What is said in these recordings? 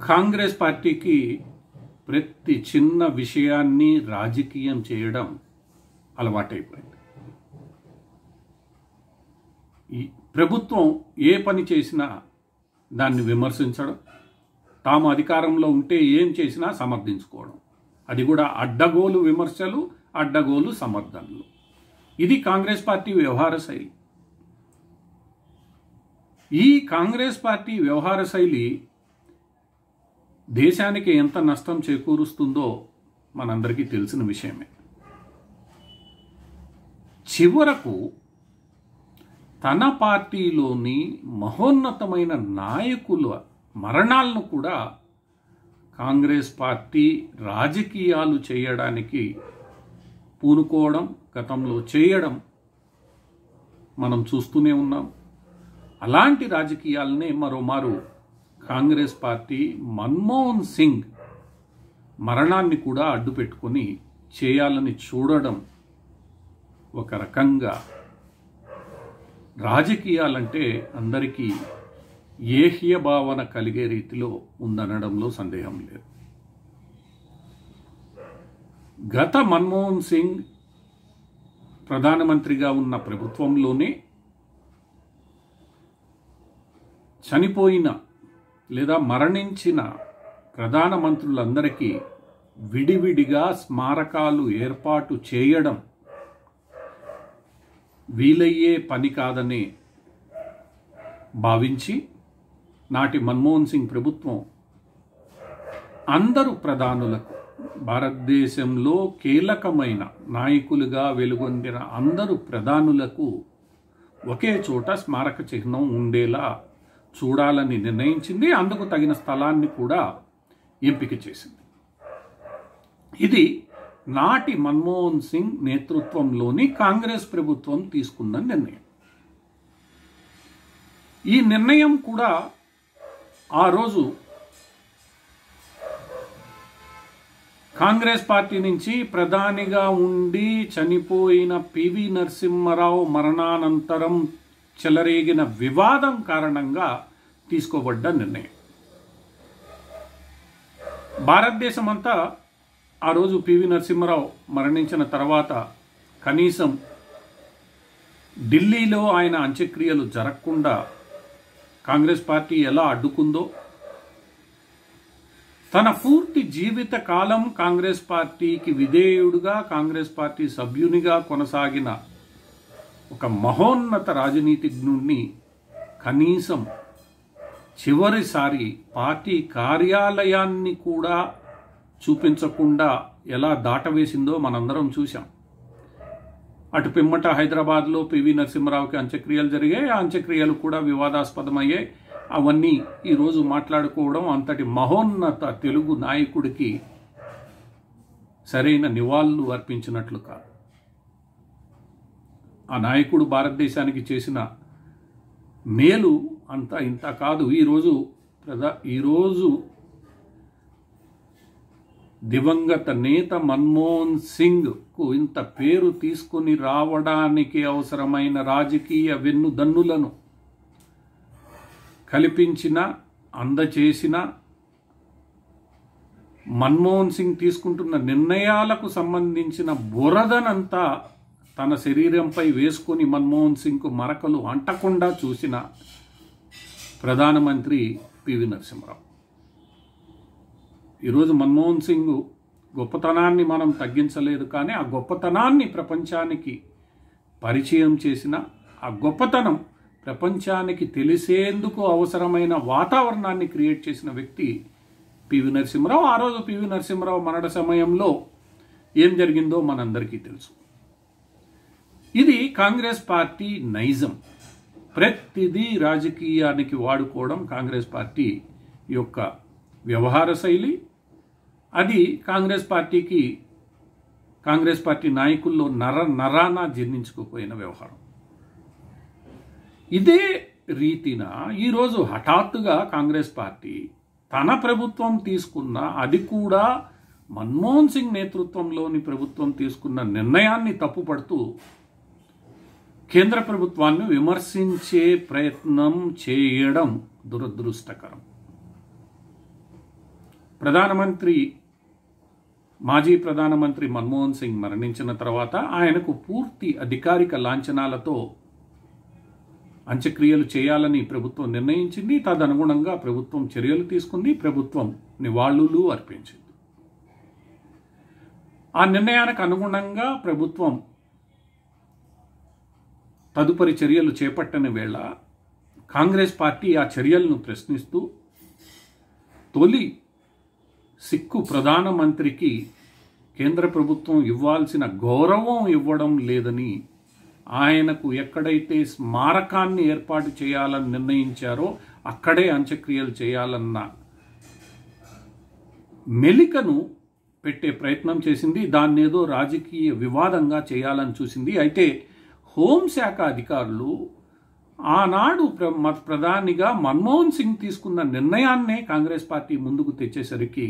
కాంగ్రెస్ పార్టీకి ప్రతి చిన్న విషయాన్ని రాజకీయం చేయడం అలవాటైపోయింది. ఈ ప్రభుత్వం ఏ పని చేసినా దాన్ని విమర్శించడం, తాము అధికారంలో ఉంటే ఏం చేసినా సమర్థించుకోవడం, అది కూడా అడ్డగోలు విమర్శలు, అడ్డగోలు సమర్థనలు. ఇది కాంగ్రెస్ పార్టీ వ్యవహార శైలి. ఈ కాంగ్రెస్ పార్టీ వ్యవహార శైలి దేశానికి ఎంత నష్టం చేకూరుస్తుందో మనందరికీ తెలిసిన విషయమే. చివరకు తన పార్టీలోని మహోన్నతమైన నాయకుల మరణాలను కూడా కాంగ్రెస్ పార్టీ రాజకీయాలు చేయడానికి పూనుకోవడం, గతంలో చేయడం మనం చూస్తూనే ఉన్నాం. అలాంటి రాజకీయాలనే మరోమారు కాంగ్రెస్ పార్టీ మన్మోహన్ సింగ్ మరణాన్ని కూడా అడ్డుపెట్టుకొని చేయాలని చూడడం ఒక రకంగా రాజకీయాలంటే అందరికీ ఏహ్య భావన కలిగే రీతిలో ఉందనడంలో సందేహం లేదు. గత మన్మోహన్ సింగ్ ప్రధానమంత్రిగా ఉన్న ప్రభుత్వంలోనే చనిపోయిన లేదా మరణించిన ప్రధానమంత్రులందరికీ విడివిడిగా స్మారకాలు ఏర్పాటు చేయడం వీలయ్యే పని కాదని భావించి నాటి మన్మోహన్ సింగ్ ప్రభుత్వం అందరు ప్రధానులకు, భారతదేశంలో కీలకమైన నాయకులుగా వెలుగొందిన అందరు ప్రధానులకు ఒకే చోట స్మారక చిహ్నం ఉండేలా చూడాలని నిర్ణయించింది. అందుకు తగిన స్థలాన్ని కూడా ఎంపిక చేసింది. ఇది నాటి మన్మోహన్ సింగ్ నేతృత్వంలోని కాంగ్రెస్ ప్రభుత్వం తీసుకున్న నిర్ణయం. ఈ నిర్ణయం కూడా ఆ రోజు కాంగ్రెస్ పార్టీ నుంచి ప్రధానిగా ఉండి చనిపోయిన పివి నరసింహారావు మరణానంతరం చెలరేగిన వివాదం కారణంగా తీసుకోబడ్డ నిర్ణయం. భారతదేశమంతా ఆ రోజు పివి నరసింహారావు మరణించిన తర్వాత కనీసం ఢిల్లీలో ఆయన అంత్యక్రియలు జరగకుండా కాంగ్రెస్ పార్టీ ఎలా అడ్డుకుందో, తన పూర్తి జీవిత కాలం కాంగ్రెస్ పార్టీకి విధేయుడుగా, కాంగ్రెస్ పార్టీ సభ్యునిగా కొనసాగిన ఒక మహోన్నత రాజనీతిజ్ఞుడిని కనీసం చివరిసారి పార్టీ కార్యాలయాన్ని కూడా చూపించకుండా ఎలా దాటవేసిందో మనందరం చూసాం. అటు పిమ్మట హైదరాబాద్లో పివి నరసింహారావుకి అంత్యక్రియలు జరిగాయి. ఆ అంత్యక్రియలు కూడా వివాదాస్పదమయ్యాయి. అవన్నీ ఈరోజు మాట్లాడుకోవడం అంతటి మహోన్నత తెలుగు నాయకుడికి సరైన నివాళులు అర్పించినట్లు కాదు. ఆ నాయకుడు భారతదేశానికి చేసిన మేలు అంత ఇంత కాదు. ఈరోజు దివంగత నేత మన్మోహన్ సింగ్కు ఇంత పేరు తీసుకుని రావడానికి అవసరమైన రాజకీయ వెన్నుదన్నులను కల్పించిన, అందచేసిన, మన్మోహన్ సింగ్ తీసుకుంటున్న నిర్ణయాలకు సంబంధించిన బురదనంతా తన శరీరంపై వేసుకొని మన్మోహన్ సింగ్కు మరకలు అంటకుండా చూసిన ప్రధానమంత్రి పివి నరసింహారావు. ఈరోజు మన్మోహన్ సింగ్ గొప్పతనాన్ని మనం తగ్గించలేదు, కానీ ఆ గొప్పతనాన్ని ప్రపంచానికి పరిచయం చేసిన, ఆ గొప్పతనం ప్రపంచానికి తెలిసేందుకు అవసరమైన వాతావరణాన్ని క్రియేట్ చేసిన వ్యక్తి పివి నరసింహారావు. ఆ రోజు పివి నరసింహారావు మరణ సమయంలో ఏం జరిగిందో మనందరికీ తెలుసు. ఇది కాంగ్రెస్ పార్టీ నైజం. ప్రతిదీ రాజకీయానికి వాడుకోవడం కాంగ్రెస్ పార్టీ యొక్క వ్యవహార శైలి. అది కాంగ్రెస్ పార్టీ నాయకుల్లో నరాన జీర్ణించుకుపోయిన వ్యవహారం. ఇదే రీతిన ఈరోజు హఠాత్తుగా కాంగ్రెస్ పార్టీ తన ప్రభుత్వం తీసుకున్న, అది కూడా మన్మోహన్ సింగ్ నేతృత్వంలోని ప్రభుత్వం తీసుకున్న నిర్ణయాన్ని తప్పుపడుతూ కేంద్ర ప్రభుత్వాన్ని విమర్శించే ప్రయత్నం చేయడం దురదృష్టకరం. మాజీ ప్రధానమంత్రి మన్మోహన్ సింగ్ మరణించిన తర్వాత ఆయనకు పూర్తి అధికారిక లాంఛనాలతో అంత్యక్రియలు చేయాలని ప్రభుత్వం నిర్ణయించింది. తదనుగుణంగా ప్రభుత్వం చర్యలు తీసుకుంది. ప్రభుత్వం నివాళులు అర్పించింది. ఆ నిర్ణయానికి అనుగుణంగా ప్రభుత్వం తదుపరి చర్యలు చేపట్టని వేళ కాంగ్రెస్ పార్టీ ఆ చర్యలను ప్రశ్నిస్తూ తొలి సిక్కు ప్రధానమంత్రికి కేంద్ర ప్రభుత్వం ఇవ్వాల్సిన గౌరవం ఇవ్వడం లేదని, ఆయనకు ఎక్కడైతే స్మారకాన్ని ఏర్పాటు చేయాలని నిర్ణయించారో అక్కడే అంత్యక్రియలు చేయాలన్న మెలికను పెట్టే ప్రయత్నం చేసింది. దాన్ని ఏదో రాజకీయ వివాదంగా చేయాలని చూసింది. అయితే హోంశాఖ అధికారులు ఆనాడు ప్రధానిగా మన్మోహన్ సింగ్ తీసుకున్న నిర్ణయాన్నే కాంగ్రెస్ పార్టీ ముందుకు తెచ్చేసరికి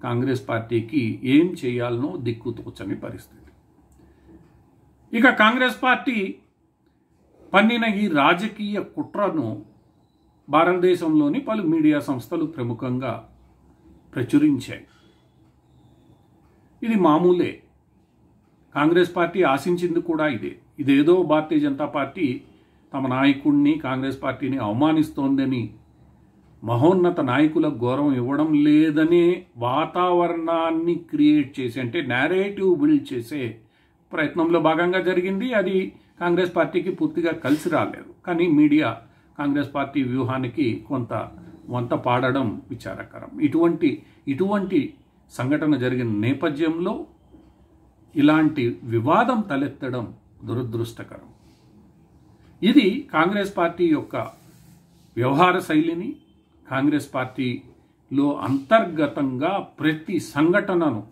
కాంగ్రెస్ పార్టీకి ఏం చేయాలనో దిక్కుతోచని పరిస్థితి. ఇక కాంగ్రెస్ పార్టీ పన్నిన ఈ రాజకీయ కుట్రను భారతదేశంలోని పలు మీడియా సంస్థలు ప్రముఖంగా ప్రచురించాయి. ఇది మామూలే. కాంగ్రెస్ పార్టీ ఆశించింది కూడా ఇదేదో భారతీయ జనతా పార్టీ తమ నాయకుడిని, కాంగ్రెస్ పార్టీని అవమానిస్తోందని, మహోన్నత నాయకులకు గౌరవం ఇవ్వడం లేదనే వాతావరణాన్ని క్రియేట్ చేసి, అంటే నేరేటివ్ బిల్డ్ చేసే ప్రయత్నంలో భాగంగా జరిగింది. అది కాంగ్రెస్ పార్టీకి పూర్తిగా కలిసి రాలేదు. కానీ మీడియా కాంగ్రెస్ పార్టీ వ్యూహానికి కొంత వంత పాడడం విచారకరం. ఇటువంటి సంఘటన జరిగిన నేపథ్యంలో ఇలాంటి వివాదం తలెత్తడం దురదృష్టకరం. ఇది కాంగ్రెస్ పార్టీ యొక్క వ్యవహార శైలిని, కాంగ్రెస్ పార్టీలో అంతర్గతంగా ప్రతి సంఘటనను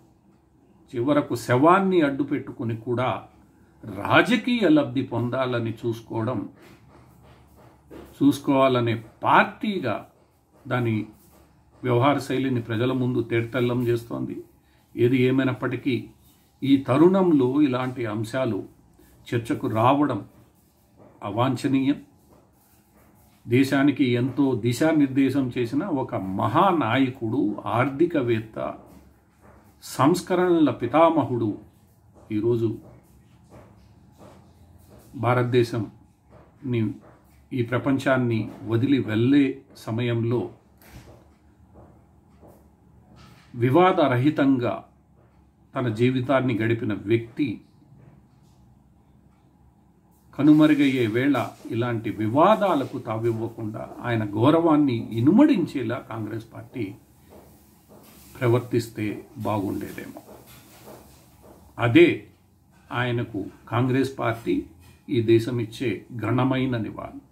చివరకు శవాన్ని అడ్డు పెట్టుకుని కూడా రాజకీయ లబ్ధి పొందాలని చూసుకోవాలనే పార్టీగా దాని వ్యవహార శైలిని ప్రజల ముందు తేటతెల్లం చేస్తోంది. ఏది ఏమైనప్పటికీ ఈ తరుణంలో ఇలాంటి అంశాలు చర్చకు రావడం అవాంఛనీయం. దేశానికి ఎంతో దిశానిర్దేశం చేసిన ఒక మహానాయకుడు, ఆర్థికవేత్త, సంస్కరణల పితామహుడు ఈరోజు భారతదేశంని, ఈ ప్రపంచాన్ని వదిలి వెళ్ళే సమయంలో వివాదరహితంగా తన జీవితాన్ని గడిపిన వ్యక్తి కనుమరుగయ్యే వేళ ఇలాంటి వివాదాలకు తావివ్వకుండా ఆయన గౌరవాన్ని ఇనుమడించేలా కాంగ్రెస్ పార్టీ ప్రవర్తిస్తే బాగుండేదేమో. అదే ఆయనకు కాంగ్రెస్ పార్టీ ఈ దేశం ఇచ్చే ఘనమైన నివాళి.